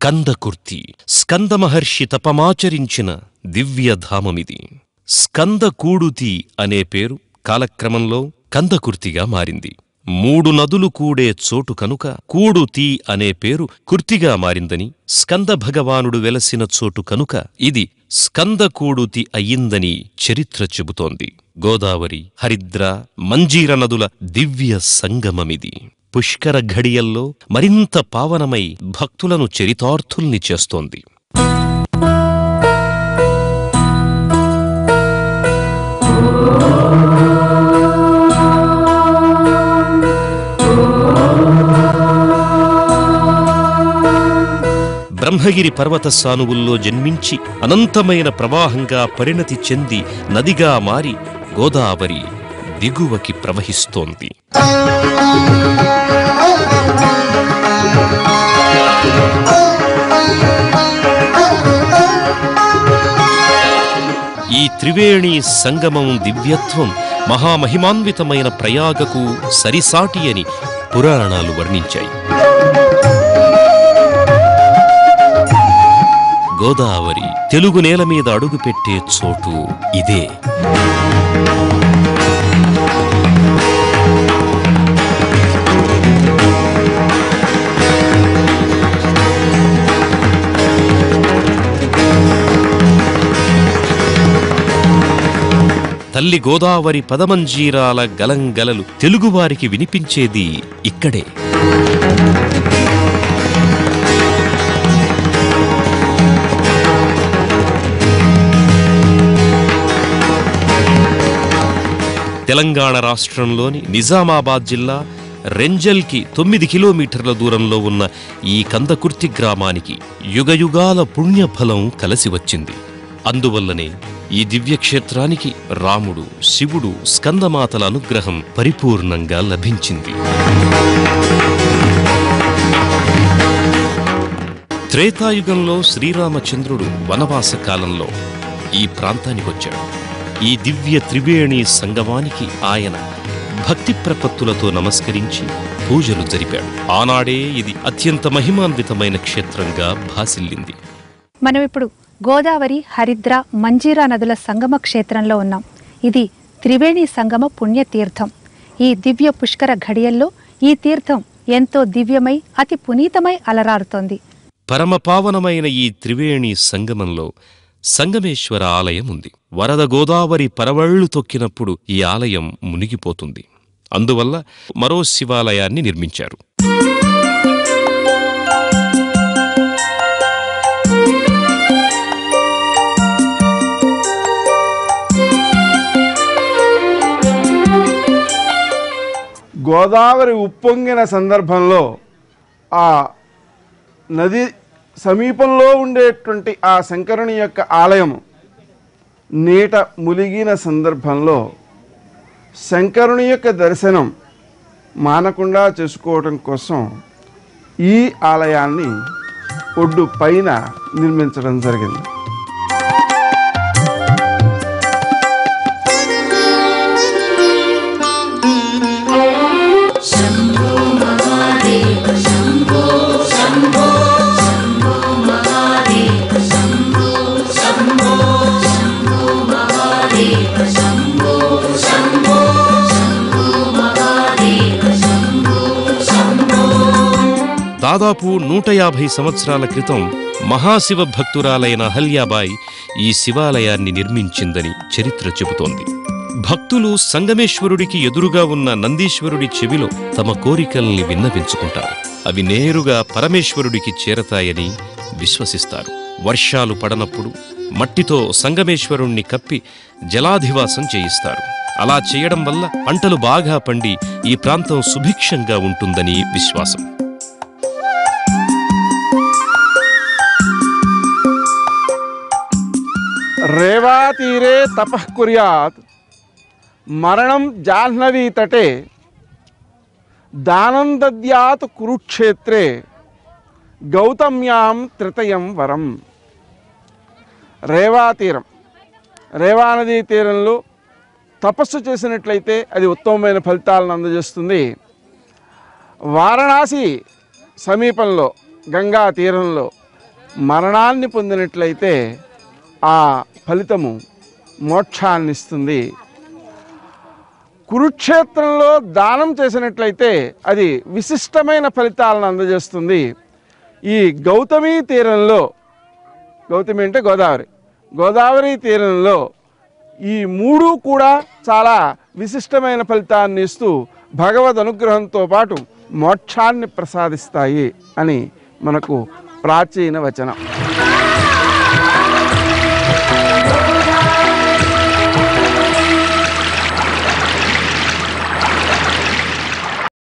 కందకుర్తి స్కందమహర్షి తపమాచరించిన దివ్యధామమిది. స్కందకూడుతి అనే పేరు కాలక్రమంలో కందకుర్తిగా మారింది. 3 నదులు కూడే చోటు కనుక కూడుతి అనే పేరు కుర్తిగా మారిందని, స్కంద భగవానుడు వెలసిన చోటు కనుక ఇది స్కందకూడుతి అయ్యిందని చరిత్ర చెబుతోంది. గోదావరి, హరిద్ర, మంజీర నదుల దివ్య సంగమమిది. పుష్కర ఘడియల్లో మరింత పావనమై భక్తులను చరితార్థుల్ని చేస్తోంది. బ్రహ్మగిరి పర్వత సానువుల్లో జన్మించి అనంతమైన ప్రవాహంగా పరిణతి చెంది నదిగా మారి గోదావరి దిగువకి ప్రవహిస్తోంది. ఈ త్రివేణి సంగమం దివ్యత్వం మహామహిమాన్వితమైన ప్రయాగకు సరిసాటి అని పురాణాలు వర్ణించాయి. గోదావరి తెలుగు నేల మీద అడుగుపెట్టే చోటు ఇదే. తల్లి గోదావరి పదమంజీరాల గలంగలలు తెలుగువారికి వినిపించేది ఇక్కడే. తెలంగాణ రాష్ట్రంలోని నిజామాబాద్ జిల్లా రెంజల్కి 9 కిలోమీటర్ల దూరంలో ఉన్న ఈ కందకుర్తి గ్రామానికి యుగయుగాల పుణ్యఫలం కలిసి వచ్చింది. అందువల్లనే ఈ దివ్యక్షేత్రానికి రాముడు, శివుడు, స్కందమాతల అనుగ్రహం పరిపూర్ణంగా లభించింది. త్రేతాయుగంలో శ్రీరామచంద్రుడు వనవాస కాలంలో ఈ ప్రాంతానికొచ్చాడు. ఈ దివ్య త్రివేణి సంగమానికి ఆయన భక్తి ప్రపత్తులతో నమస్కరించి పూజలు జరిపాడు. ఆనాడే ఇది అత్యంత మహిమాన్వితమైన క్షేత్రంగా భాసిల్లింది. మనం ఇప్పుడు గోదావరి, హరిద్ర, మంజీరా నదుల సంగమ క్షేత్రంలో ఉన్నాం. ఇది త్రివేణి సంగమ పుణ్యతీర్థం. ఈ దివ్య పుష్కర ఘడియల్లో ఈ తీర్థం ఎంతో దివ్యమై అతి పునీతమై అలరారుతోంది. పరమపావనమైన ఈ త్రివేణి సంగమంలో సంగమేశ్వర ఆలయం ఉంది. వరద గోదావరి పరవళ్లు తొక్కినప్పుడు ఈ ఆలయం మునిగిపోతుంది. అందువల్ల మరో శివాలయాన్ని నిర్మించారు. గోదావరి ఉప్పొంగిన సందర్భంలో ఆ నది సమీపంలో ఉండేటువంటి ఆ శంకరుని యొక్క ఆలయము నీట ములిగిన సందర్భంలో శంకరుని యొక్క దర్శనం మానకుండా చేసుకోవడం కోసం ఈ ఆలయాన్ని ఒడ్డు పైన నిర్మించడం జరిగింది. దాదాపు 150 సంవత్సరాల క్రితం మహాశివ భక్తురాలైన అహల్యాబాయి ఈ శివాలయాన్ని నిర్మించిందని చరిత్ర చెబుతోంది. భక్తులు సంగమేశ్వరుడికి ఎదురుగా ఉన్న నందీశ్వరుడి చెవిలో తమ కోరికల్ని విన్నవించుకుంటారు. అవి నేరుగా పరమేశ్వరుడికి చేరతాయని విశ్వసిస్తారు. వర్షాలు పడనప్పుడు మట్టితో సంగమేశ్వరుణ్ణి కప్పి జలాధివాసం చేయిస్తారు. అలా చేయడం వల్ల పంటలు బాగా పండి ఈ ప్రాంతం సుభిక్షంగా ఉంటుందని విశ్వాసం. రేవా తీరే తపః కుర్యాత్ మరణం జాహ్నవీ తటే దానం దద్యాత్ కురుక్షేత్రే గౌతమ్యాం త్రితయం వరం. రేవా తీరం, రేవా నదీ తీరంలో తపస్సు చేసినట్లయితే అది ఉత్తమమైన ఫలితాలను అందజేస్తుంది. వారణాసి సమీపంలో గంగా తీరంలో మరణాన్ని పొందినట్లయితే ఆ ఫలితము మోక్షాన్ని ఇస్తుంది. కురుక్షేత్రంలో దానం చేసినట్లయితే అది విశిష్టమైన ఫలితాలను అందజేస్తుంది. ఈ గౌతమీ తీరంలో, గౌతమి అంటే గోదావరి తీరంలో ఈ మూడు కూడా చాలా విశిష్టమైన ఫలితాన్ని ఇస్తూ భగవద్ అనుగ్రహంతో పాటు మోక్షాన్ని ప్రసాదిస్తాయి అని మనకు ప్రాచీన వచనం.